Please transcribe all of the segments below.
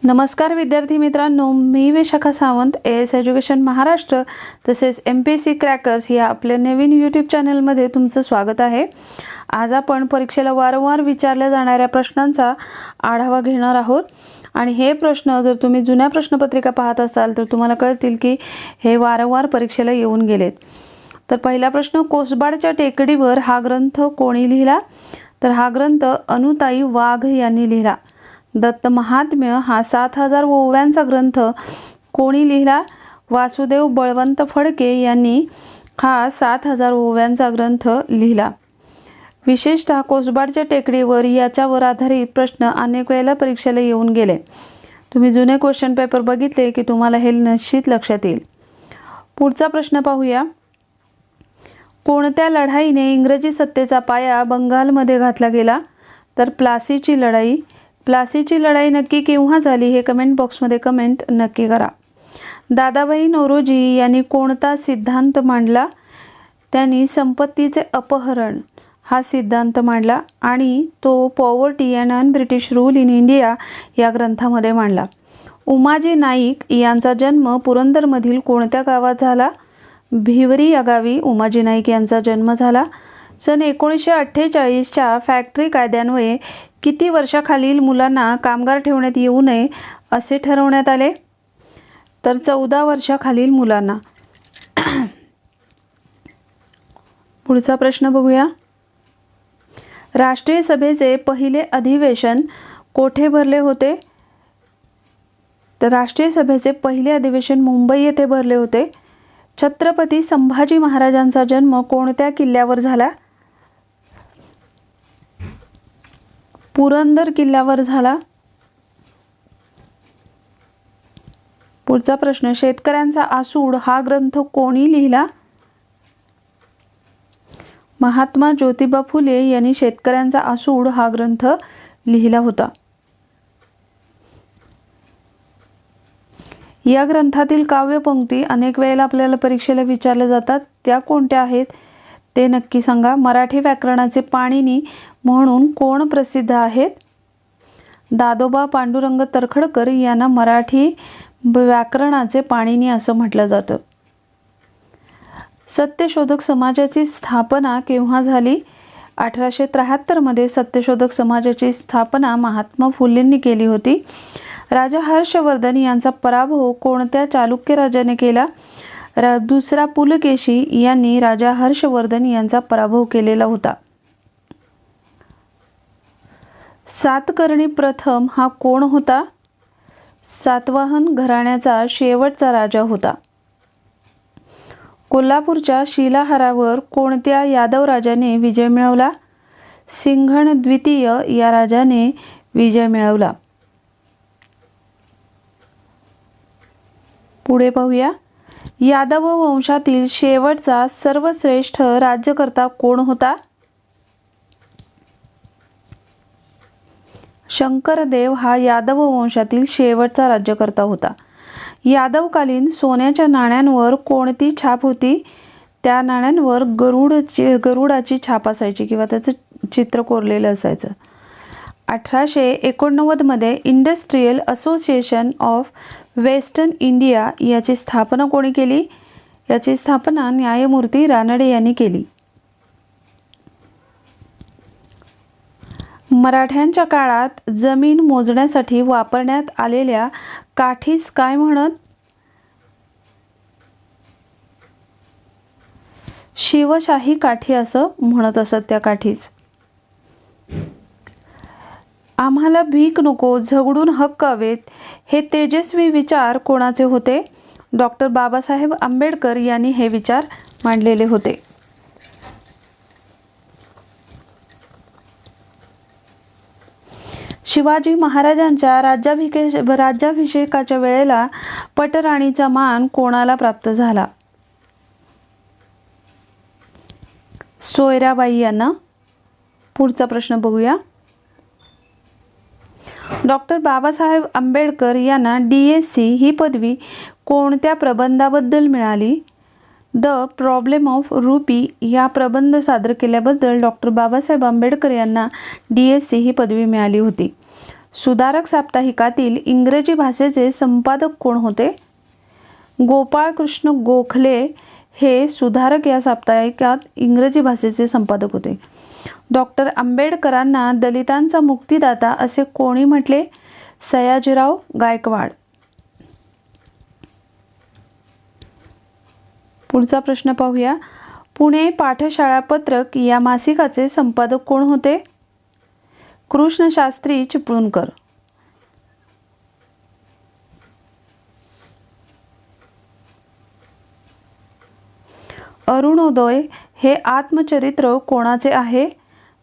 नमस्कार विद्यार्थी मित्रांनो, मी विशाखा सावंत एस एज्युकेशन महाराष्ट्र तसेच MPSC क्रॅकर्स या आपल्या नवीन यूट्यूब चॅनलमध्ये तुमचं स्वागत आहे। आज आपण परीक्षेला वारंवार विचारल्या जाणाऱ्या प्रश्नांचा आढावा घेणार आहोत आणि हे प्रश्न जर तुम्ही जुन्या प्रश्नपत्रिका पाहत असाल तर तुम्हाला कळतील की हे वारंवार परीक्षेला येऊन गेलेत। तर पहिला प्रश्न, कोसबाडच्या टेकडीवर हा ग्रंथ कोणी लिहिला? तर हा ग्रंथ अनुताई वाघ यांनी लिहिला। दत्त महात्म्य हा 7000 ओव्यांचा ग्रंथ कोणी लिहिला? वासुदेव बळवंत फडके यांनी हा 7000 ओव्यांचा ग्रंथ लिहिला। विशेषतः कोसबाडच्या टेकडीवर याच्यावर आधारित प्रश्न अनेक वेळेला परीक्षेला येऊन गेले। तुम्ही जुने क्वेश्चन पेपर बघितले की तुम्हाला हे निश्चित लक्षात येईल। पुढचा प्रश्न पाहूया। कोणत्या लढाईने इंग्रजी सत्तेचा पाया बंगालमध्ये घातला गेला? तर प्लासीची लढाई। प्लासीची लढाई नक्की केव्हा झाली हे कमेंट बॉक्समध्ये कमेंट नक्की करा। दादाभाई नौरोजी यांनी कोणता सिद्धांत मांडला? त्यांनी संपत्तीचे अपहरण हा सिद्धांत मांडला आणि तो poverty and un British rule in India या ग्रंथामध्ये मांडला। उमाजी नाईक यांचा जन्म पुरंदरमधील कोणत्या गावात झाला? भिवरी या गावी उमाजी नाईक यांचा जन्म झाला। सन 1948च्या फॅक्टरी कायद्यान्वये किती वर्षाखालील मुलांना कामगार ठेवण्यात येऊ नये असे ठरवण्यात आले? तर 14 वर्षाखालील मुलांना। पुढचा प्रश्न बघूया। राष्ट्रीय सभेचे पहिले अधिवेशन कोठे भरले होते? तर राष्ट्रीय सभेचे पहिले अधिवेशन मुंबई येथे भरले होते। छत्रपती संभाजी महाराजांचा जन्म कोणत्या किल्ल्यावर झाला? पुरंदर किल्ल्यावर झाला। पुढचा प्रश्न, शेतकऱ्यांचा आसूड हा ग्रंथ कोणी लिहिला? महात्मा ज्योतिबा फुले यांनी शेतकऱ्यांचा आसूड हा ग्रंथ लिहिला होता। या ग्रंथातील काव्यपंक्ती अनेक वेळेला आपल्याला परीक्षेला विचारल्या जातात, त्या कोणत्या आहेत ते नक्की सांगा। मराठी व्याकरणाचे पाणिनी म्हणून कोण प्रसिद्ध आहेत? दादोबा पांडुरंग तर्खडकर यांना मराठी व्याकरणाचे पाणिनी असं म्हटलं जातं। सत्यशोधक समाजाची स्थापना केव्हा झाली? 1873 मध्ये सत्यशोधक समाजाची स्थापना महात्मा फुलेंनी केली होती। राजा हर्षवर्धन यांचा पराभव कोणत्या चालुक्य राजाने केला? दुसरा पुलकेशी यांनी राजा हर्षवर्धन यांचा पराभव केलेला होता। सातकर्णी प्रथम हा कोण होता? सातवाहन घराण्याचा शेवटचा राजा होता। कोल्हापूरच्या शिलाहारावर कोणत्या यादव राजाने विजय मिळवला? सिंघण द्वितीय या राजाने विजय मिळवला। पुढे पाहूया। यादव वंशातील शेवटचा सर्वश्रेष्ठ राज्यकर्ता कोण होता? शंकरदेव हा यादव वंशातील शेवटचा राज्यकर्ता होता। यादवकालीन सोन्याच्या नाण्यांवर कोणती छाप होती? त्या नाण्यांवर गरुडाची छाप असायची किंवा त्याचं चित्र कोरलेलं असायचं। 1889 मध्ये industrial association of western India याची स्थापना कोणी केली? याची स्थापना न्यायमूर्ती रानडे यांनी केली। मराठ्यांच्या काळात जमीन मोजण्यासाठी वापरण्यात आलेल्या काठीस काय म्हणत? शिवशाही काठी असं म्हणत असत त्या काठीस। आम्हाला भीक नको, झगडून हक्क हवेत हे तेजस्वी विचार कोणाचे होते? डॉक्टर बाबासाहेब आंबेडकर यांनी हे विचार मांडलेले होते। शिवाजी महाराजांच्या राज्याभिषेकाच्या वेळेला पटराणीचा मान कोणाला प्राप्त झाला? सोयराबाई यांना। पुढचा प्रश्न बघूया। डॉक्टर बाबासाहेब आंबेडकर यांना DSc ही पदवी कोणत्या प्रबंधाबद्दल मिळाली? द प्रॉब्लेम ऑफ रुपी या प्रबंध सादर केल्याबद्दल डॉक्टर बाबासाहेब आंबेडकर यांना DSc ही पदवी मिळाली होती। सुधारक साप्ताहिकातील इंग्रजी भाषेचे संपादक कोण होते? गोपाळकृष्ण गोखले हे सुधारक या साप्ताहिकात इंग्रजी भाषेचे संपादक होते. डॉक्टर आंबेडकरांना दलितांचा मुक्तिदाता असे कोणी म्हटले? सयाजीराव गायकवाड. पुढचा प्रश्न पाहूया. पुणे पाठशाळा पत्रक या मासिकाचे संपादक कोण होते? कृष्णशास्त्री चिपळूणकर. अरुणोदय हे आत्मचरित्र कोणाचे आहे?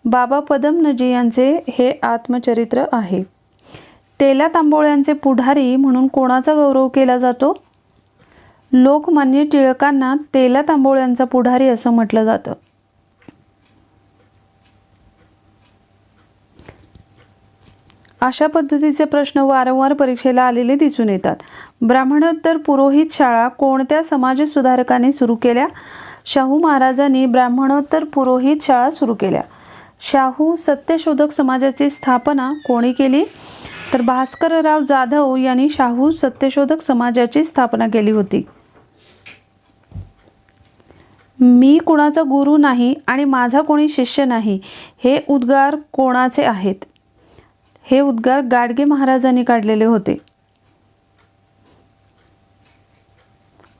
बाबा पदमनजी यांचे हे आत्मचरित्र आहे. तेल्या तांबोळ्यांचे पुढारी म्हणून कोणाचा गौरव केला जातो? लोकमान्य टिळकांना तेल्या तांबोळ्यांचा पुढारी असं म्हटलं जातं. अशा पद्धतीचे प्रश्न वारंवार परीक्षेला आलेले दिसून येतात. ब्राह्मणोत्तर पुरोहित शाळा कोणत्या समाजसुधारकाने सुरू केल्या? शाहू महाराजांनी ब्राह्मणोत्तर पुरोहित शाळा सुरू केल्या. शाहू सत्यशोधक समाजाची स्थापना कोणी केली? तर भास्करराव जाधव यांनी शाहू सत्यशोधक समाजाची स्थापना केली होती. मी कुणाचा गुरु नाही आणि माझा कोणी शिष्य नाही हे उद्गार कोणाचे आहेत? हे उद्गार गाडगे महाराजांनी काढलेले होते.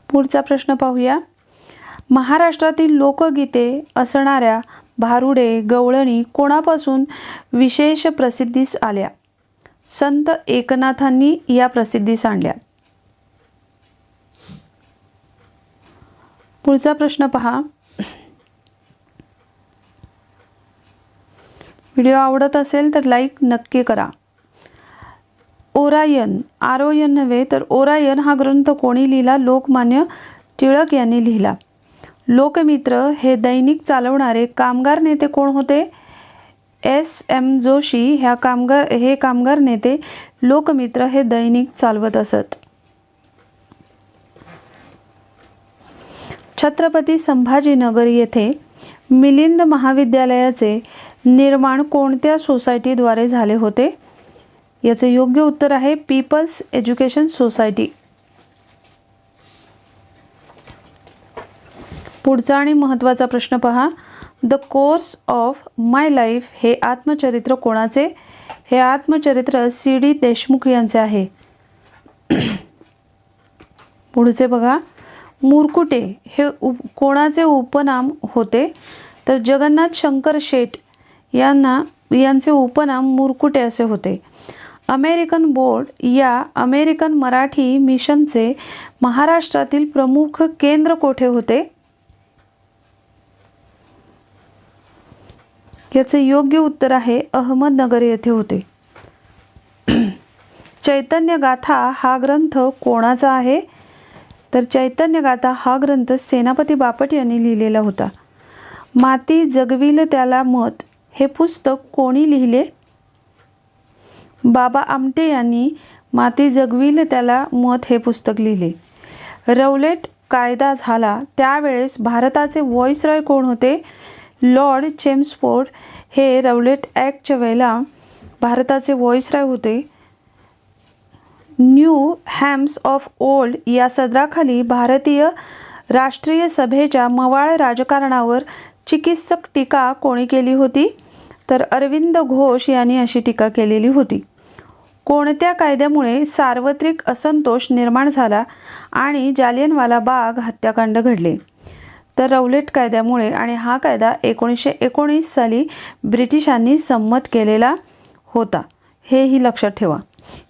पुढचा प्रश्न पाहूया. महाराष्ट्रातील लोकगीते असणाऱ्या भारुडे गवळणी कोणापासून विशेष प्रसिद्धीस आल्या? संत एकनाथांनी या प्रसिद्धीस आणल्या. पुढचा प्रश्न पहा. व्हिडिओ आवडत असेल तर लाईक नक्की करा. ओरायन, आरोयन नव्हे तर ओरायन हा ग्रंथ कोणी लिहिला? लोकमान्य टिळक यांनी लिहिला. लोकमित्र हे दैनिक चालवणारे कामगार नेते कोण होते? S.M. जोशी हे कामगार नेते लोकमित्र हे दैनिक चालवत असत. छत्रपती संभाजीनगर येथे मिलिंद महाविद्यालयाचे निर्माण कोणत्या सोसायटीद्वारे झाले होते? याचे योग्य उत्तर आहे पीपल्स एज्युकेशन सोसायटी. पुढचा आणि महत्त्वाचा प्रश्न पहा. The course of my life हे आत्मचरित्र कोणाचे? हे आत्मचरित्र C.D. देशमुख यांचे आहे. पुढचे बघा. मुरकुटे हे कोणाचे उपनाम होते? तर जगन्नाथ शंकर शेट यांचे उपनाम मुरकुटे असे होते. अमेरिकन बोर्ड या अमेरिकन मराठी मिशनचे महाराष्ट्रातील प्रमुख केंद्र कोठे होते? याचे योग्य उत्तर आहे अहमदनगर येथे होते. चैतन्य गाथा हा ग्रंथ कोणाचा आहे? तर चैतन्य गाथा हा ग्रंथ सेनापती बापट यांनी लिहिलेला होता. माती जगविल त्याला मत हे पुस्तक कोणी लिहिले? बाबा आमटे यांनी माती जगविल त्याला मत हे पुस्तक लिहिले. रौलेट कायदा झाला त्यावेळेस भारताचे व्हॉइसरॉय कोण होते? लॉर्ड चेम्सफोर्ड हे रौलेट ॲक्टच्या वेळेला भारताचे व्हॉइसरॉय होते. न्यू हॅम्स ऑफ ओल्ड या सदराखाली भारतीय राष्ट्रीय सभेच्या मवाळ राजकारणावर चिकित्सक टीका कोणी केली होती? तर अरविंद घोष यांनी अशी टीका केलेली होती. कोणत्या कायद्यामुळे सार्वत्रिक असंतोष निर्माण झाला आणि जालियनवाला बाग हत्याकांड घडले? तर रौलेट कायद्यामुळे. आणि हा कायदा 1919 साली ब्रिटिशांनी संमत केलेला होता. हेही लक्षात ठेवा.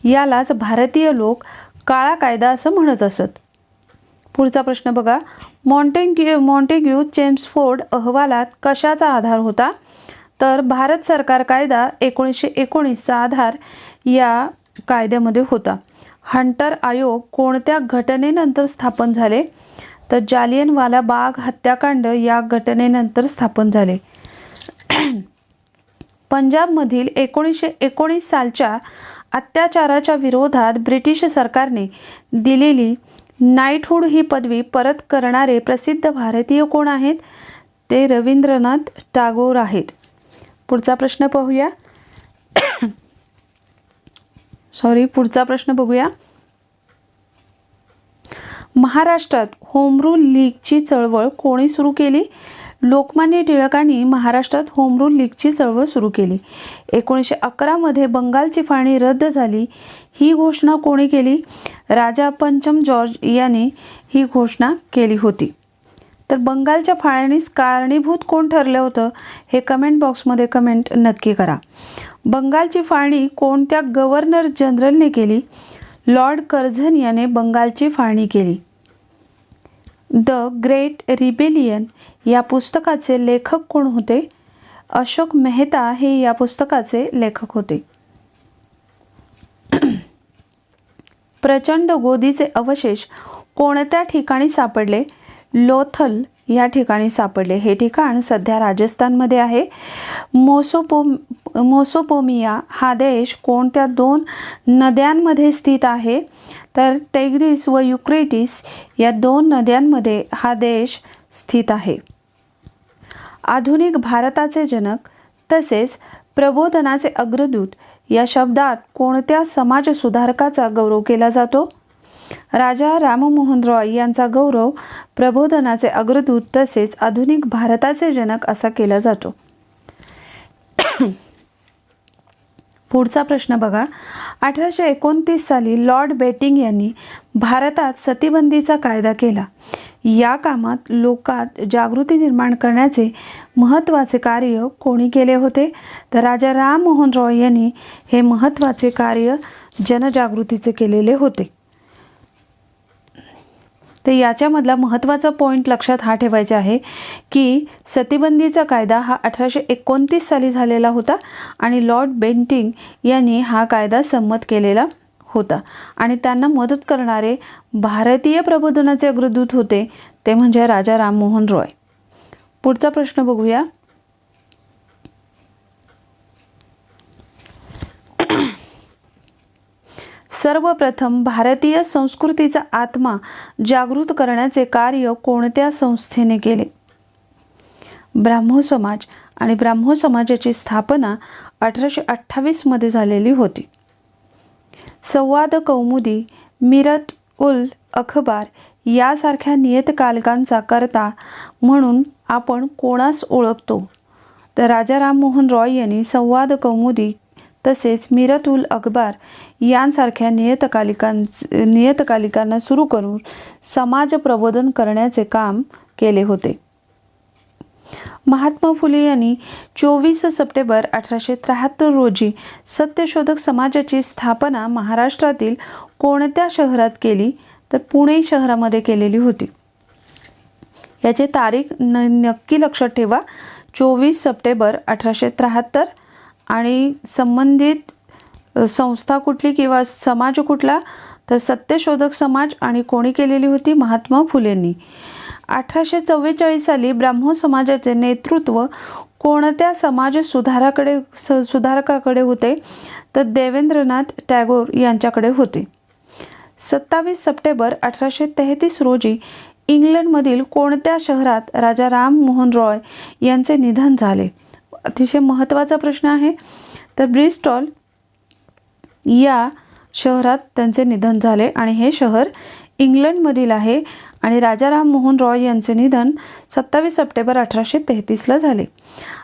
यालाच भारतीय लोक काळा कायदा असं म्हणत असत. पुढचा प्रश्न बघा. मॉन्टेग्यू चेम्सफोर्ड अहवालात कशाचा आधार होता? तर भारत सरकार कायदा 1919चा आधार या कायद्यामध्ये होता. हंटर आयोग कोणत्या घटनेनंतर स्थापन झाले? तर जालियनवाला बाग हत्याकांड या घटनेनंतर स्थापन झाले. पंजाबमधील 1919 सालच्या अत्याचाराच्या विरोधात ब्रिटिश सरकारने दिलेली नाईटहूड ही पदवी परत करणारे प्रसिद्ध भारतीय कोण आहेत? ते रवींद्रनाथ टागोर आहेत. पुढचा प्रश्न पाहूया. पुढचा प्रश्न बघूया. महाराष्ट्रात होम रूल लीगची चळवळ कोणी सुरू केली? लोकमान्य टिळकांनी महाराष्ट्रात होम रूल लीगची चळवळ सुरू केली. 1911 मध्ये बंगालची फाळणी रद्द झाली. ही घोषणा कोणी केली? राजा पंचम जॉर्ज यांनी ही घोषणा केली होती. तर बंगालच्या फाळणीस कारणीभूत कोण ठरलं होतं हे कमेंट बॉक्समध्ये कमेंट नक्की करा. बंगालची फाळणी कोणत्या गव्हर्नर जनरलने केली? लॉर्ड कर्झन याने बंगालची फाळणी केली. द ग्रेट रिबेलियन या पुस्तकाचे लेखक कोण होते? अशोक मेहता हे या पुस्तकाचे लेखक होते. प्रचंड गोदीचे अवशेष कोणत्या ठिकाणी सापडले? लोथल या ठिकाणी सापडले. हे ठिकाण सध्या राजस्थानमध्ये आहे. मोसोपोमिया हा देश कोणत्या 2 नद्यांमध्ये स्थित आहे? तर टिग्रीस व युक्रेटिस या 2 नद्यांमध्ये हा देश स्थित आहे. आधुनिक भारताचे जनक तसेच प्रबोधनाचे अग्रदूत या शब्दात कोणत्या समाजसुधारकाचा गौरव केला जातो? राजा राममोहन रॉय यांचा गौरव प्रबोधनाचे अग्रदूत तसेच आधुनिक भारताचे जनक असा केला जातो. पुढचा प्रश्न बघा. 1829 साली लॉर्ड बेटिंग यांनी भारतात सतीबंदीचा कायदा केला. या कामात लोकात जागृती निर्माण करण्याचे महत्त्वाचे कार्य कोणी केले होते? तर राजा राममोहन रॉय यांनी हे महत्त्वाचे कार्य जनजागृतीचे केलेले होते. तर याच्यामधला महत्त्वाचा पॉईंट लक्षात हा ठेवायचा आहे की सतीबंदीचा कायदा हा 1829 साली झालेला होता आणि लॉर्ड बेंटिंग यांनी हा कायदा संमत केलेला होता आणि त्यांना मदत करणारे भारतीय प्रबोधनाचे अग्रदूत होते ते म्हणजे राजा राममोहन रॉय. पुढचा प्रश्न बघूया. सर्वप्रथम भारतीय संस्कृतीचा आत्मा जागृत करण्याचे कार्य कोणत्या संस्थेने केले? ब्राह्मो समाज आणि ब्राह्मो समाजाची स्थापना 1828 मध्ये झालेली होती. संवाद कौमुदी, मिरत उल अखबार यासारख्या नियतकालिकांचा कर्ता म्हणून आपण कोणास ओळखतो? तर राजा राममोहन रॉय यांनी संवाद कौमुदी तसेच मिरत उल अखबार यांसारख्या नियतकालिकांना सुरू करून समाज प्रबोधन करण्याचे काम केले होते. महात्मा फुले यांनी 24 सप्टेंबर 1873 रोजी सत्यशोधक समाजाची स्थापना महाराष्ट्रातील कोणत्या शहरात केली? तर पुणे शहरामध्ये केलेली होती. याची तारीख नक्की लक्षात ठेवा. 24 सप्टेंबर 1873 आणि संबंधित संस्था कुठली किंवा समाज कुठला? तर सत्यशोधक समाज आणि कोणी केलेली होती? महात्मा फुलेंनी. 1844 साली ब्राह्मो समाजाचे नेतृत्व कोणत्या समाज सुधारकाकडे होते? तर देवेंद्रनाथ टागोर यांच्याकडे होते. 27 सप्टेंबर 1833 रोजी इंग्लंडमधील कोणत्या शहरात राजा राममोहन रॉय यांचे निधन झाले? अतिशय महत्त्वाचा प्रश्न आहे. तर ब्रिस्टॉल या शहरात त्यांचे निधन झाले आणि हे शहर इंग्लंडमधील आहे आणि राजा राममोहन रॉय यांचे निधन 27 सप्टेंबर 1833ला झाले.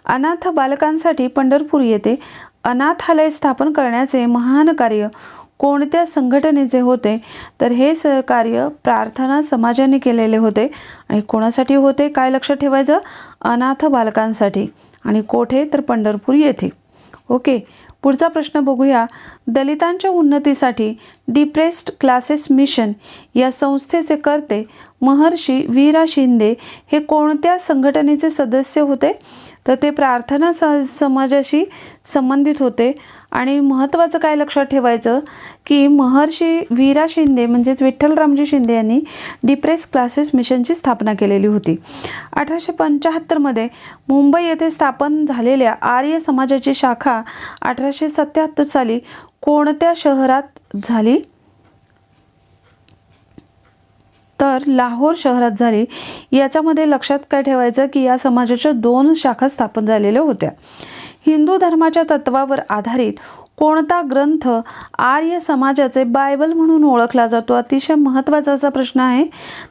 अनाथ बालकांसाठी पंढरपूर येथे अनाथालय स्थापन करण्याचे महान कार्य कोणत्या संघटनेचे होते? तर हे कार्य प्रार्थना समाजाने केलेले होते आणि कोणासाठी होते? काय लक्षात ठेवायचं? अनाथ बालकांसाठी. आणि कोठे? तर पंढरपूर येथे. ओके. पुढचा प्रश्न बघूया. दलितांच्या उन्नतीसाठी डिप्रेस्ड क्लासेस मिशन या संस्थेचे कर्ते महर्षी वीरा शिंदे हे कोणत्या संघटनेचे सदस्य होते? तर ते प्रार्थना समाजाशी संबंधित होते. आणि महत्त्वाचं काय लक्षात ठेवायचं की महर्षी वीरा शिंदे म्हणजेच विठ्ठलरामजी शिंदे यांनी डिप्रेस क्लासेस मिशनची स्थापना केलेली होती. 1875 मध्ये मुंबई येथे स्थापन झालेल्या आर्य समाजाची शाखा 1877 साली कोणत्या शहरात झाली? तर लाहोर शहरात झाली. याच्यामध्ये लक्षात काय ठेवायचं की या समाजाच्या 2 शाखा स्थापन झालेल्या होत्या. हिंदू धर्माच्या तत्वावर आधारित कोणता ग्रंथ आर्य समाजाचे बायबल म्हणून ओळखला जातो? अतिशय महत्त्वाचा असा प्रश्न आहे.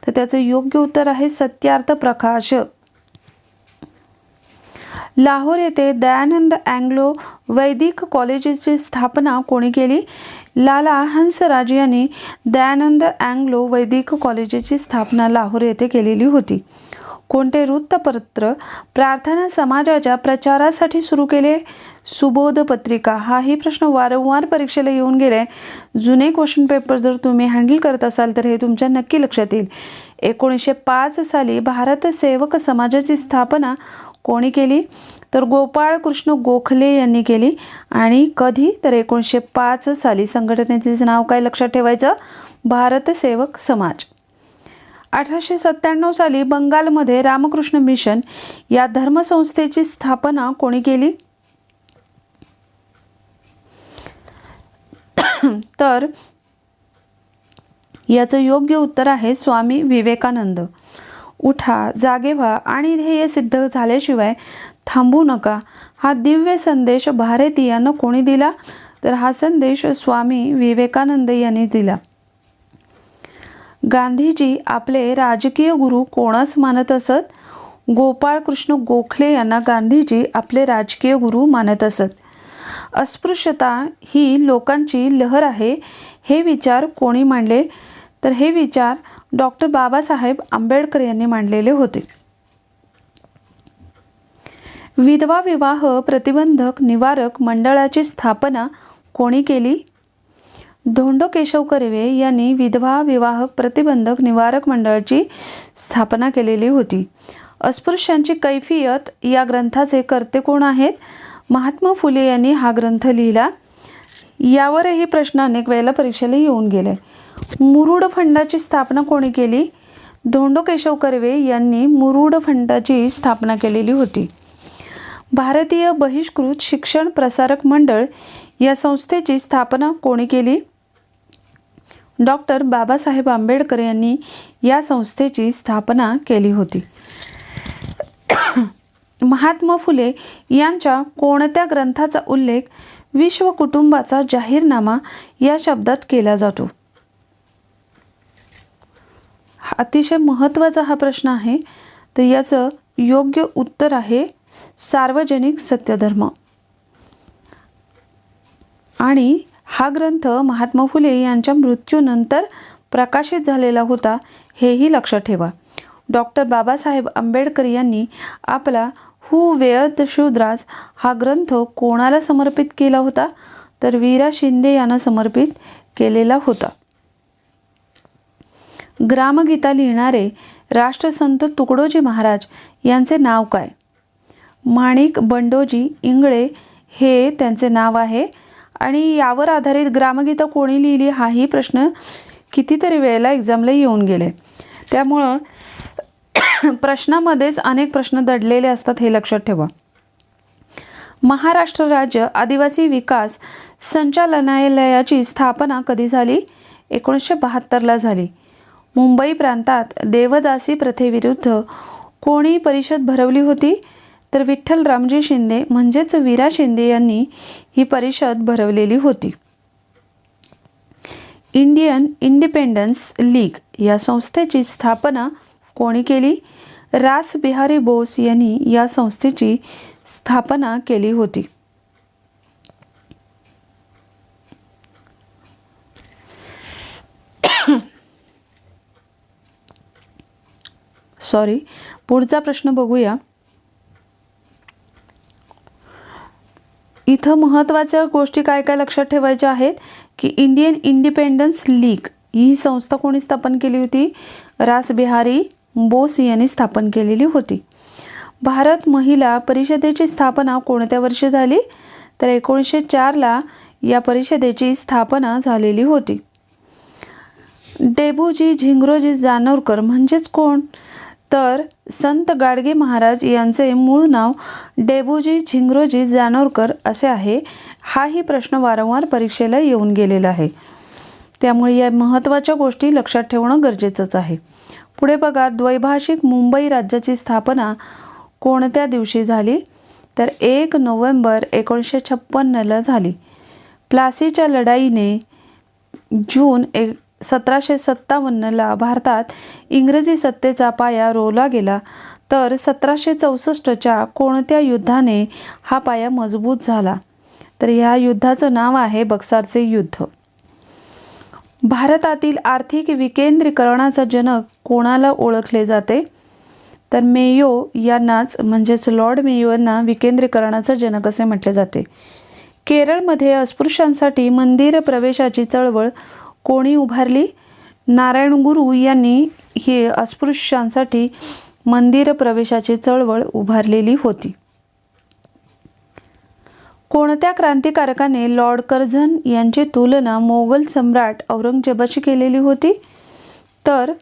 तर त्याचं योग्य उत्तर आहे सत्यार्थ प्रकाश. लाहोर येथे दयानंद अँग्लो वैदिक कॉलेजची स्थापना कोणी केली? लाला हंसराज यांनी दयानंद अँग्लो वैदिक कॉलेजची स्थापना लाहोर येथे केलेली होती. कोणते वृत्तपत्र प्रार्थना समाजाच्या प्रचारासाठी सुरू केले? सुबोध पत्रिका. हाही प्रश्न वारंवार परीक्षेला येऊन गेले. जुने क्वेश्चन पेपर जर तुम्ही हँडल करत असाल तर हे तुमच्या नक्की लक्षात येईल. 1905 साली भारत सेवक समाजाची स्थापना कोणी केली? तर गोपाळ कृष्ण गोखले यांनी केली. आणि कधी? तर 1905 साली. संघटनेचे नाव काय लक्षात ठेवायचं? भारत सेवक समाज. 1897 साली बंगालमध्ये रामकृष्ण मिशन या धर्मसंस्थेची स्थापना कोणी केली? तर याचं योग्य उत्तर आहे स्वामी विवेकानंद. उठा, जागे व्हा आणि ध्येय सिद्ध झाल्याशिवाय थांबू नका, हा दिव्य संदेश भारतीयांना कोणी दिला? तर हा संदेश स्वामी विवेकानंद यांनी दिला. गांधीजी आपले राजकीय गुरु कोणास मानत असत? गोपाळ कृष्ण गोखले यांना गांधीजी आपले राजकीय गुरु मानत असत. अस्पृश्यता ही लोकांची लहर आहे, हे विचार कोणी मांडले? तर हे विचार डॉक्टर बाबासाहेब आंबेडकर यांनी मांडलेले होते. विधवा विवाह प्रतिबंधक निवारक मंडळाची स्थापना कोणी केली? धोंडो केशव कर्वे यांनी विधवा विवाह प्रतिबंधक निवारक मंडळाची स्थापना केलेली होती. अस्पृश्यांची कैफियत या ग्रंथाचे कर्ते कोण आहेत? महात्मा फुले यांनी हा ग्रंथ लिहिला. यावरही प्रश्न अनेक वेळेला परीक्षेला येऊन गेले. मुरुड फंडाची स्थापना कोणी केली? धोंडो केशव कर्वे यांनी मुरुड फंडाची स्थापना केलेली होती. भारतीय बहिष्कृत शिक्षण प्रसारक मंडळ या संस्थेची स्थापना कोणी केली? डॉक्टर बाबासाहेब आंबेडकर यांनी या संस्थेची स्थापना केली होती. महात्मा फुले यांच्या कोणत्या ग्रंथाचा उल्लेख विश्व कुटुंबाचा जाहीरनामा या शब्दात केला जातो? अतिशय महत्त्वाचा हा प्रश्न आहे. तर याचं योग्य उत्तर आहे सार्वजनिक सत्यधर्म. आणि हा ग्रंथ महात्मा फुले यांच्या मृत्यूनंतर प्रकाशित झालेला होता, हेही लक्षात ठेवा. डॉक्टर बाबासाहेब आंबेडकर यांनी आपला हू वेअर द शूद्रास हा ग्रंथ कोणाला समर्पित केला होता? तर वीरा शिंदे यांना समर्पित केलेला होता. ग्रामगीता लिहिणारे राष्ट्रसंत तुकडोजी महाराज यांचे नाव काय? माणिक बंडोजी इंगळे हे त्यांचे नाव आहे. आणि यावर आधारित ग्रामगीता कोणी लिहिली हाही प्रश्न कितीतरी वेळेला एक्झामला येऊन गेले. त्यामुळं प्रश्नामध्येच अनेक प्रश्न दडलेले असतात, हे लक्षात ठेवा. महाराष्ट्र राज्य आदिवासी विकास संचालनालयाची स्थापना कधी झाली? 1972ला झाली. मुंबई प्रांतात देवदासी प्रथेविरुद्ध कोणी परिषद भरवली होती? तर विठ्ठल रामजी शिंदे म्हणजेच वीरा शिंदे यांनी ही परिषद भरवलेली होती. इंडियन इंडिपेंडन्स लीग या संस्थेची स्थापना कोणी केली? रास बिहारी बोस यांनी या संस्थेची स्थापना केली होती. पुढचा प्रश्न बघूया. इथं महत्त्वाच्या गोष्टी काय काय लक्षात ठेवायच्या आहेत की इंडियन इंडिपेंडन्स लीग ही संस्था कोणी स्थापन केली होती? रास बिहारी बोस यांनी स्थापन केलेली होती. भारत महिला परिषदेची स्थापना कोणत्या वर्षी झाली? तर 1904ला या परिषदेची स्थापना झालेली होती. डेबूजी झिंगरोजी जानोरकर म्हणजेच कोण? तर संत गाडगे महाराज यांचे मूळ नाव डेबूजी झिंगरोजी जानोरकर असे आहे. हाही प्रश्न वारंवार परीक्षेला येऊन गेलेला आहे. त्यामुळे या महत्त्वाच्या गोष्टी लक्षात ठेवणं गरजेचंच आहे. पुढे बघा, द्वैभाषिक मुंबई राज्याची स्थापना कोणत्या दिवशी झाली? तर 1 नोव्हेंबर 1956ला झाली. प्लासीच्या लढाईने जून 1757ला भारतात इंग्रजी सत्तेचा पाया रोवला गेला, तर 1764च्या कोणत्या युद्धाने हा पाया मजबूत झाला? तर ह्या युद्धाचं नाव आहे बक्सरचे युद्ध. भारतातील आर्थिक विकेंद्रीकरणाचा जनक कोणाला ओळखले जाते? तर मेयो यांनाच, म्हणजेच लॉर्ड मेयो यांना विकेंद्रीकरणाचा जनक असे म्हटले जाते. केरळमध्ये अस्पृश्यांसाठी मंदिर प्रवेशाची चळवळ कोणी उभारली? नारायण गुरु यांनी ही अस्पृश्यांसाठी मंदिर प्रवेशाची चळवळ उभारलेली होती. कोणत्या क्रांतिकारकाने लॉर्ड कर्झन यांची तुलना मोगल सम्राट औरंगजेबाशी केलेली होती? तर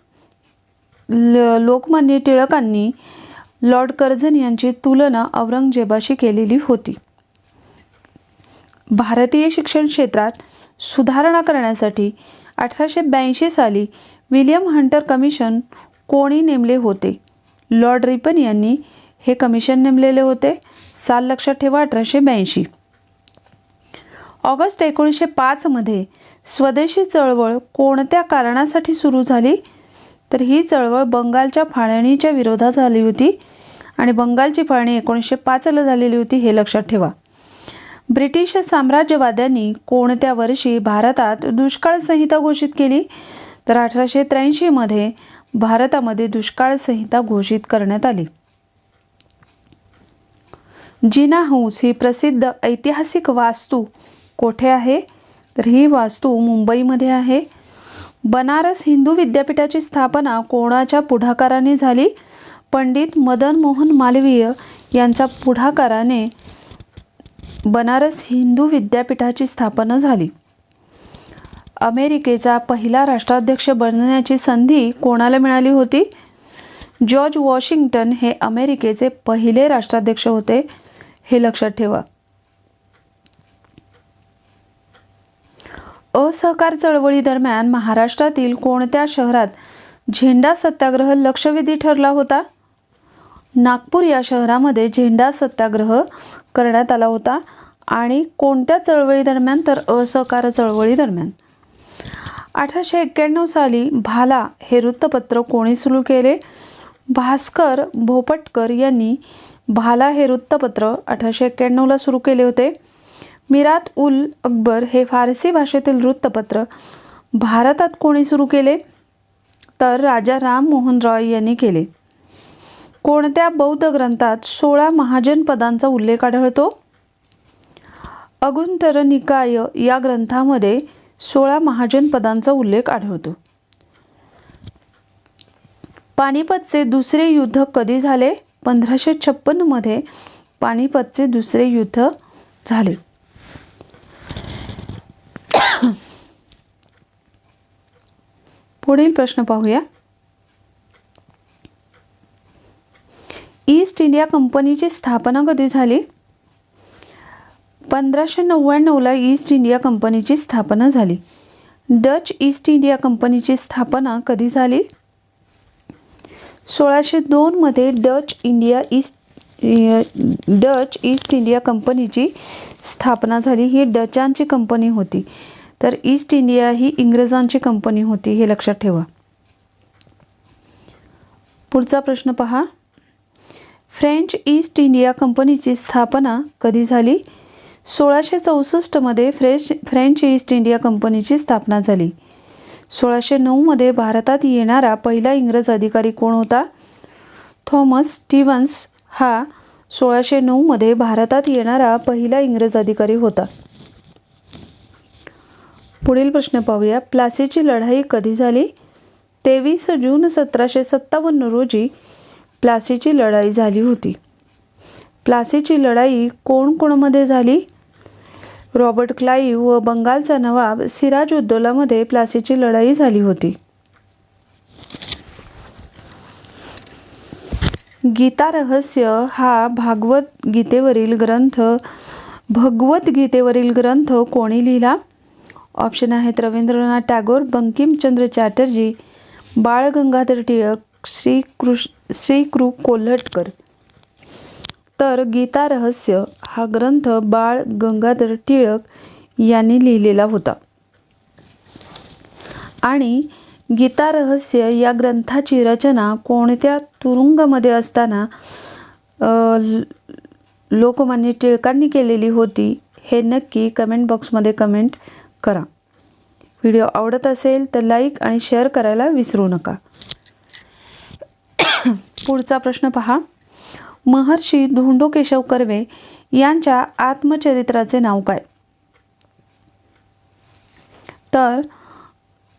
लोकमान्य टिळकांनी लॉर्ड कर्झन यांची तुलना औरंगजेबाशी केलेली होती. भारतीय शिक्षण क्षेत्रात सुधारणा करण्यासाठी 1882 साली विल्यम हंटर कमिशन कोणी नेमले होते? लॉर्ड रिपन यांनी हे कमिशन नेमलेले होते. साल लक्षात ठेवा, 1882. ऑगस्ट 1905 मध्ये स्वदेशी चळवळ कोणत्या कारणासाठी सुरू झाली? तर ही चळवळ बंगालच्या फाळणीच्या विरोधात झाली होती आणि बंगालची फाळणी 1905ला झालेली होती, हे लक्षात ठेवा. ब्रिटिश साम्राज्यवाद्यांनी कोणत्या वर्षी भारतात दुष्काळ संहिता घोषित केली? तर 1883 मध्ये भारतामध्ये दुष्काळ संहिता घोषित करण्यात आली. जिना हाऊस ही प्रसिद्ध ऐतिहासिक वास्तू कोठे आहे? तर ही वास्तू मुंबईमध्ये आहे. बनारस हिंदू विद्यापीठाची स्थापना कोणाच्या पुढाकाराने झाली? पंडित मदन मोहन मालवीय यांच्या पुढाकाराने बनारस हिंदू विद्यापीठाची स्थापना झाली. अमेरिकेचा पहिला राष्ट्राध्यक्ष बनण्याची संधी कोणाला मिळाली होती? जॉर्ज वॉशिंग्टन हे अमेरिकेचे पहिले राष्ट्राध्यक्ष होते, हे लक्षात ठेवा. असहकार चळवळी दरम्यान महाराष्ट्रातील कोणत्या शहरात झेंडा सत्याग्रह लक्षवेधी ठरला होता? नागपूर या शहरामध्ये झेंडा सत्याग्रह करण्यात आला होता. आणि कोणत्या चळवळी दरम्यान? तर असहकार चळवळी दरम्यान. 1891 साली भाला हे वृत्तपत्र कोणी सुरू केले? भास्कर भोपटकर यांनी भाला हे वृत्तपत्र 1891ला सुरू केले होते. मिरात उल अकबर हे फारसी भाषेतील वृत्तपत्र भारतात कोणी सुरू केले? तर राजा राम मोहन रॉय यांनी केले. कोणत्या बौद्ध ग्रंथात 16 महाजनपदांचा उल्लेख आढळतो? अगुंतर निकाय या ग्रंथामध्ये 16 महाजनपदांचा उल्लेख आढळतो. पानिपतचे दुसरे युद्ध कधी झाले? 1556 मध्ये पानिपतचे दुसरे युद्ध झाले. पुढील प्रश्न पाहूया. ईस्ट इंडिया कंपनीची स्थापना कधी झाली? 1599ला ईस्ट इंडिया कंपनीची स्थापना झाली. डच ईस्ट इंडिया कंपनीची स्थापना कधी झाली? 1602 मध्ये डच ईस्ट इंडिया कंपनीची स्थापना झाली. ही डचांची कंपनी होती, तर ईस्ट इंडिया ही इंग्रजांची कंपनी होती, हे लक्षात ठेवा. पुढचा प्रश्न पहा. फ्रेंच ईस्ट इंडिया कंपनीची स्थापना कधी झाली? 1664 मध्ये फ्रेंच ईस्ट इंडिया कंपनीची स्थापना झाली. 1609 मध्ये भारतात येणारा पहिला इंग्रज अधिकारी कोण होता? थॉमस स्टीव्हन्स हा 1609 मध्ये भारतात येणारा पहिला इंग्रज अधिकारी होता. पुढील प्रश्न पाहूया. प्लासीची लढाई कधी झाली? 23 जून 1757 रोजी प्लासीची लढाई झाली होती. प्लासीची लढाई कोणकोणमध्ये झाली? रॉबर्ट क्लाईव्ह व बंगालचा नवाब सिराजउद्दौलामध्ये प्लासीची लढाई झाली होती. गीता रहस्य हा भगवत गीतेवरील ग्रंथ कोणी लिहिला? ऑप्शन आहेत रवींद्रनाथ टागोर, बंकिमचंद्र चॅटर्जी, बाळ गंगाधर टिळक, श्री कृ कोल्हटकर. तर गीता रहस्य हा ग्रंथ बाळ गंगाधर टिळक यांनी लिहिलेला होता. आणि गीता रहस्य या ग्रंथाची रचना कोणत्या तुरुंगामध्ये असताना लोकमान्य टिळकांनी केलेली होती हे नक्की कमेंट बॉक्समध्ये कमेंट करा. व्हिडिओ आवडत असेल तर लाईक आणि शेअर करायला विसरू नका. पुढचा प्रश्न पहा. महर्षी धोंडो केशव कर्वे यांच्या आत्मचरित्राचे नाव काय? तर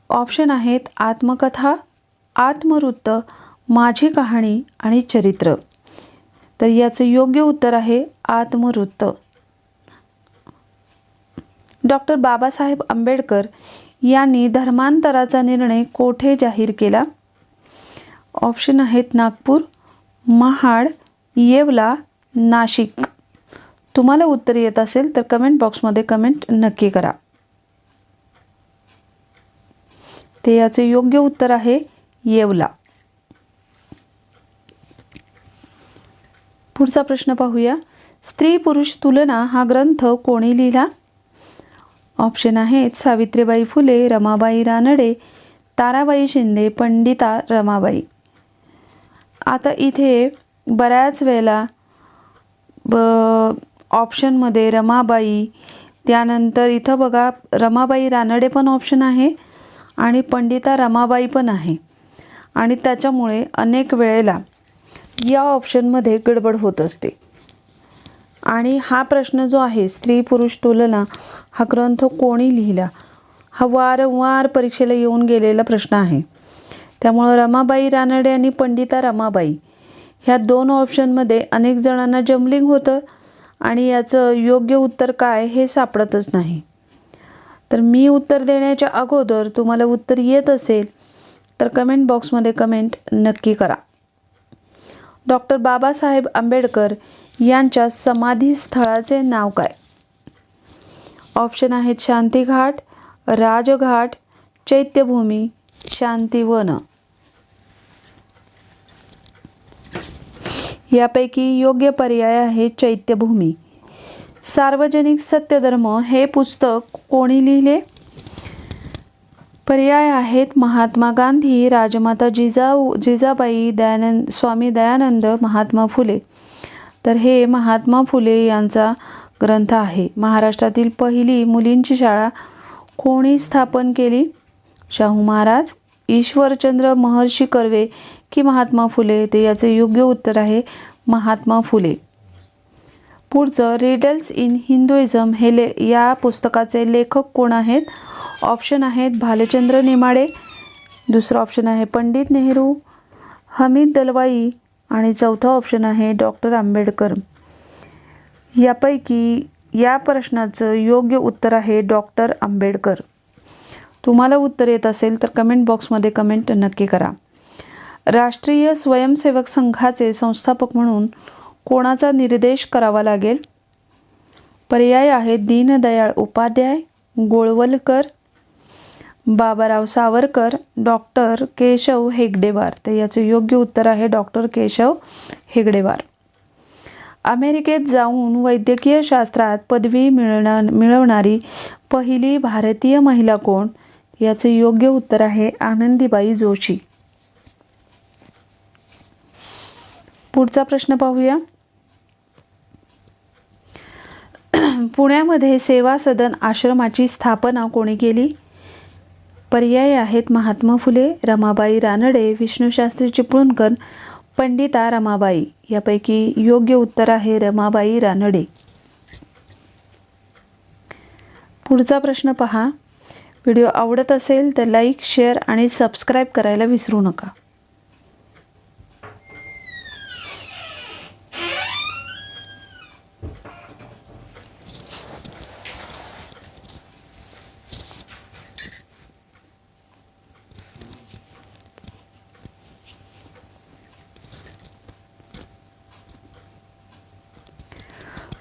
ऑप्शन आहेत आत्मकथा, आत्मवृत्त, माझी कहाणी आणि चरित्र. तर याचं योग्य उत्तर आहे आत्मवृत्त. डॉक्टर बाबासाहेब आंबेडकर यांनी धर्मांतराचा निर्णय कोठे जाहीर केला? ऑप्शन आहेत नागपूर, महाड, येवला, नाशिक. तुम्हाला उत्तर येत असेल तर कमेंट बॉक्समध्ये कमेंट नक्की करा. ते याचे योग्य उत्तर आहे येवला. पुढचा प्रश्न पाहूया. स्त्री पुरुष तुलना हा ग्रंथ कोणी लिहिला? ऑप्शन आहेत सावित्रीबाई फुले, रमाबाई रानडे, ताराबाई शिंदे, पंडिता रमाबाई. आता इथे बऱ्याच वेळेला ऑप्शनमध्ये रमाबाई, त्यानंतर इथं बघा रमाबाई रानडे पण ऑप्शन आहे आणि पंडिता रमाबाई पण आहे. आणि त्याच्यामुळे अनेक वेळेला या ऑप्शनमध्ये गडबड होत असते. आणि हा प्रश्न जो आहे स्त्री पुरुष तुलना हा ग्रंथ कोणी लिहिला हा वारंवार परीक्षेला येऊन गेलेला प्रश्न आहे. त्यामुळं रमाबाई रानडे आणि पंडिता रमाबाई ह्या दोन ऑप्शनमध्ये अनेक जणांना जम्बलिंग होतं आणि याचं योग्य उत्तर काय हे सापडतच नाही. तर मी उत्तर देण्याच्या अगोदर तुम्हाला उत्तर येत असेल तर कमेंट बॉक्समध्ये कमेंट नक्की करा. डॉक्टर बाबासाहेब आंबेडकर यांच्या समाधीस्थळाचे नाव काय? ऑप्शन आहेत शांतीघाट, राजघाट, चैत्यभूमी, शांतिवन. यापैकी योग्य पर्याय आहे चैत्यभूमी. सार्वजनिक सत्यधर्म हे पुस्तक कोणी लिहिले? पर्याय आहेत महात्मा गांधी, राजमाता जिजाबाई, स्वामी दयानंद, महात्मा फुले. तर हे महात्मा फुले यांचा ग्रंथ आहे. महाराष्ट्रातील पहिली मुलींची शाळा कोणी स्थापन केली? शाहू महाराज, ईश्वरचंद्र महर्षी कर्वे की महात्मा फुले? ते याचे योग्य उत्तर आहे महात्मा फुले. पुढचं रिडल्स इन हिंदुइझम हे या पुस्तकाचे लेखक कोण आहेत? ऑप्शन आहेत भालचंद्र नेमाडे, दुसरा ऑप्शन आहे पंडित नेहरू, हमीद दलवाई आणि चौथा ऑप्शन आहे डॉक्टर आंबेडकर. यापैकी या प्रश्नाचं योग्य उत्तर आहे डॉक्टर आंबेडकर. तुम्हाला उत्तर येत असेल तर कमेंट बॉक्समध्ये कमेंट नक्की करा. राष्ट्रीय स्वयंसेवक संघाचे संस्थापक म्हणून कोणाचा निर्देश करावा लागेल? पर्याय आहेत दीनदयाळ उपाध्याय, गोळवलकर, बाबाराव सावरकर, डॉक्टर केशव हेगडेवार. तर याचे योग्य उत्तर आहे डॉक्टर केशव हेगडेवार. अमेरिकेत जाऊन वैद्यकीय शास्त्रात पदवी मिळवणारी पहिली भारतीय महिला कोण? याचे योग्य उत्तर आहे आनंदीबाई जोशी. पुढचा प्रश्न पाहूया. पुण्यामध्ये सेवा सदन आश्रमाची स्थापना कोणी केली? पर्याय आहेत महात्मा फुले, रमाबाई रानडे, विष्णुशास्त्री चिपळूणकर, पंडिता रमाबाई. यापैकी योग्य उत्तर आहे रमाबाई रानडे. पुढचा प्रश्न पहा. व्हिडिओ आवडत असेल तर लाईक, शेअर आणि सबस्क्राईब करायला विसरू नका.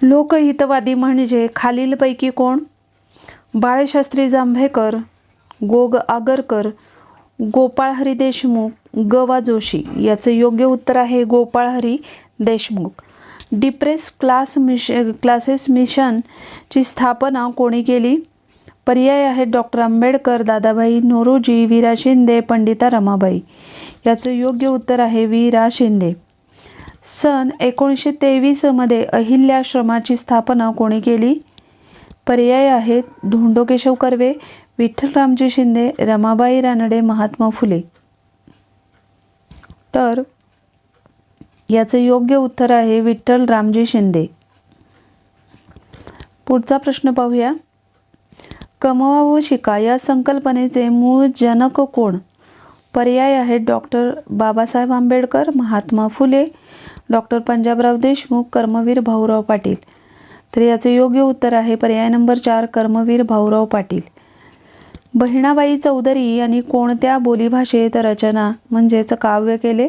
लोकहितवादी म्हणजे खालीलपैकी कोण? बाळशास्त्री जांभेकर, गोग आगरकर, गोपाळहरी देशमुख, ग वा जोशी. याचे योग्य उत्तर आहे गोपाळहरी देशमुख. डिप्रेस क्लासेस मिशनची स्थापना कोणी केली? पर्याय आहेत डॉक्टर आंबेडकर, दादाभाई नौरोजी, वीरा शिंदे, पंडिता रमाबाई. याचं योग्य उत्तर आहे वीरा शिंदे. सन 1923 मध्ये अहिल्याश्रमाची स्थापना कोणी केली? पर्याय आहेत धोंडो केशव कर्वे, विठ्ठलरामजी शिंदे, रमाबाई रानडे, महात्मा फुले. तर याचं योग्य उत्तर आहे विठ्ठलरामजी शिंदे. पुढचा प्रश्न पाहूया. कमवा व शिका या संकल्पनेचे मूळ जनक कोण? पर्याय आहेत डॉक्टर बाबासाहेब आंबेडकर, महात्मा फुले, डॉक्टर पंजाबराव देशमुख, कर्मवीर भाऊराव पाटील. तर याचे योग्य उत्तर आहे पर्याय नंबर 4 कर्मवीर भाऊराव पाटील. बहिणाबाई चौधरी यांनी कोणत्या बोलीभाषेत रचना म्हणजेच काव्य केले?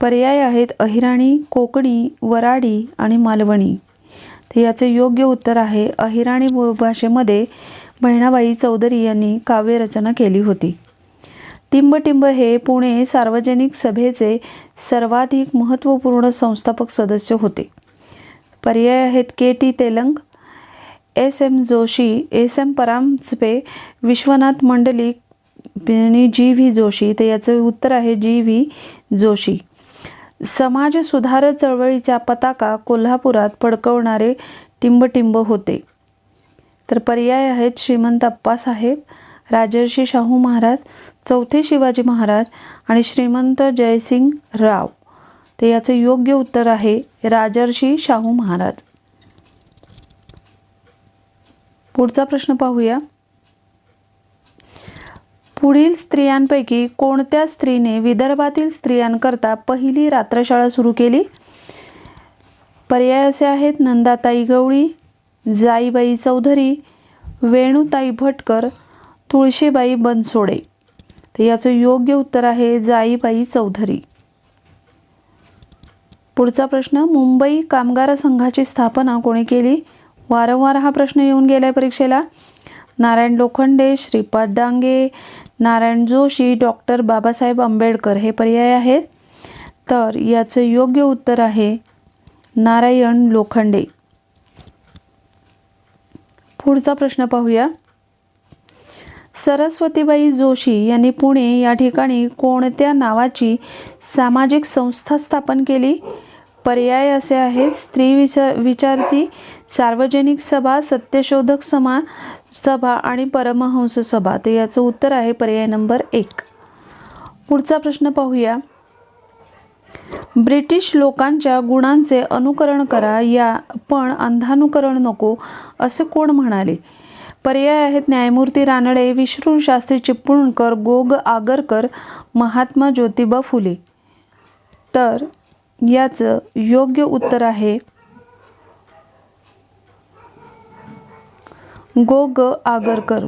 पर्याय आहेत अहिराणी, कोकणी, वराडी आणि मालवणी. तर याचे योग्य उत्तर आहे अहिराणी भाषेमध्ये बहिणाबाई चौधरी यांनी काव्यरचना केली होती. टिंबटिंब हे पुणे सार्वजनिक सभेचे सर्वाधिक महत्त्वपूर्ण संस्थापक सदस्य होते. पर्याय आहेत के.टी. तेलंग, एस.एम. जोशी, एस.एम. परांजपे, विश्वनाथ मंडलिक आणि जी.व्ही. जोशी. तर याचं उत्तर आहे जी.व्ही. जोशी. समाज सुधार चळवळीच्या पताका कोल्हापुरात फडकवणारे टिंबटिंब होते. तर पर्याय आहेत श्रीमंत अप्पासाहेब, राजर्षी शाहू महाराज, चौथे शिवाजी महाराज आणि श्रीमंत जयसिंग राव. तर याचे योग्य उत्तर आहे राजर्षी शाहू महाराज. पुढचा प्रश्न पाहूया. पुढील स्त्रियांपैकी कोणत्या स्त्रीने विदर्भातील स्त्रियांकरता पहिली रात्रशाळा सुरू केली? पर्याय असे आहेत नंदाताई गवळी, जाईबाई चौधरी, वेणुताई भटकर, तुळशीबाई बनसोडे. तर याचं योग्य उत्तर आहे जाईबाई चौधरी. पुढचा प्रश्न. मुंबई कामगार संघाची स्थापना कोणी केली? वारंवार हा प्रश्न येऊन गेलाय परीक्षेला. नारायण लोखंडे, श्रीपाद डांगे, नारायण जोशी, डॉक्टर बाबासाहेब आंबेडकर हे पर्याय आहेत. तर याचं योग्य उत्तर आहे नारायण लोखंडे. पुढचा प्रश्न पाहूया. सरस्वतीबाई जोशी यांनी पुणे या ठिकाणी कोणत्या नावाची सामाजिक संस्था स्थापन केली? पर्याय असे आहेत स्त्री विचारती, सार्वजनिक सभा, सत्यशोधक सभा आणि परमहंस सभा. तर याचं उत्तर आहे पर्याय नंबर 1. पुढचा प्रश्न पाहूया. ब्रिटिश लोकांच्या गुणांचे अनुकरण करा या पण अंधानुकरण नको असे कोण म्हणाले? पर्याय आहेत न्यायमूर्ती रानडे, विष्णू शास्त्री चिपळूणकर, गोग आगरकर, महात्मा ज्योतिबा फुले. तर याचं योग्य उत्तर आहे गोग आगरकर.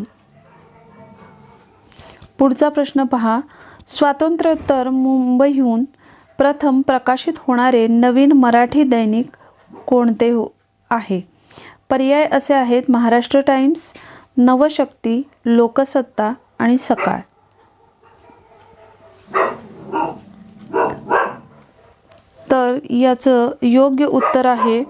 पुढचा प्रश्न पहा. स्वातंत्र्योत्तर मुंबईहून प्रथम प्रकाशित होणारे नवीन मराठी दैनिक कोणते आहे? पर्याय असे आहेत महाराष्ट्र टाइम्स, नवशक्ती, लोकसत्ता आणि सकाळ. तर याचं योग्य उत्तर आहे